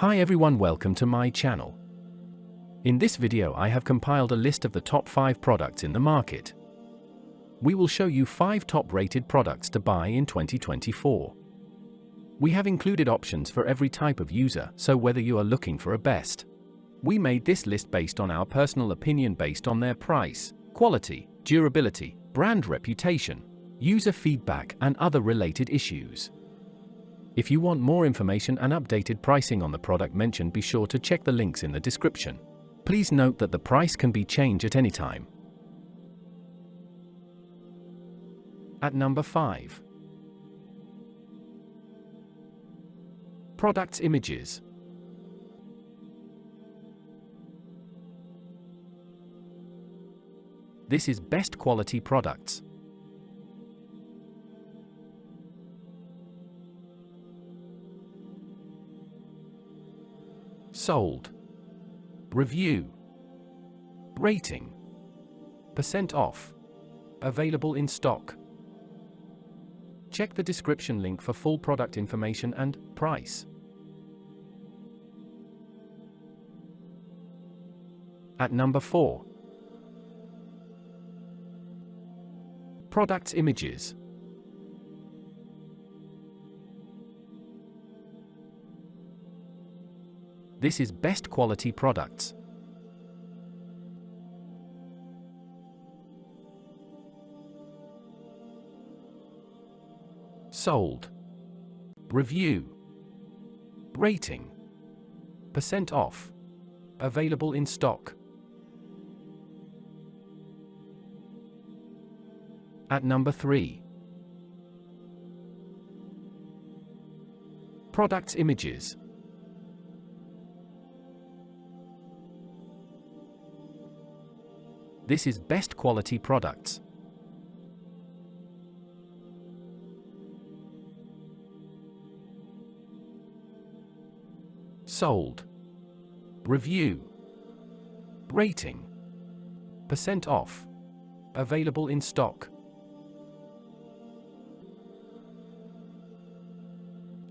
Hi everyone, welcome to my channel. In this video I have compiled a list of the top 5 products in the market. We will show you 5 top rated products to buy in 2024. We have included options for every type of user, so whether you are looking for a best. We made this list based on our personal opinion based on their price, quality, durability, brand reputation, user feedback and other related issues. If you want more information and updated pricing on the product mentioned, be sure to check the links in the description. Please note that the price can be changed at any time. At number 5. Products images. This is best quality products. Sold. Review. Rating. % off. Available in stock. Check the description link for full product information and price. At number 4. Products images. This is best quality products. Sold. Review. Rating. % off. Available in stock. At number 3. Products images. This is best quality products. Sold. Review. Rating. % off. Available in stock.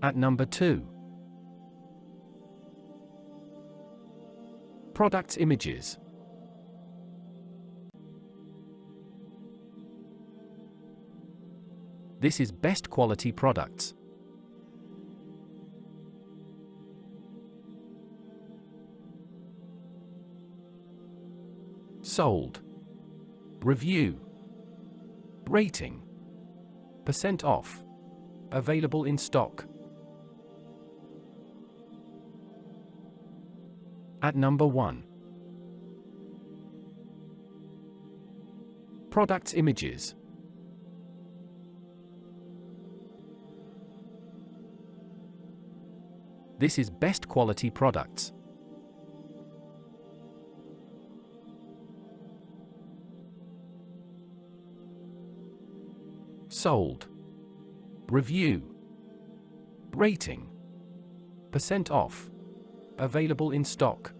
At number 2. Products images. This is best quality products. Sold. Review. Rating. % off. Available in stock. At number 1. Products images. This is best quality products. Sold. Review. Rating. % off. Available in stock.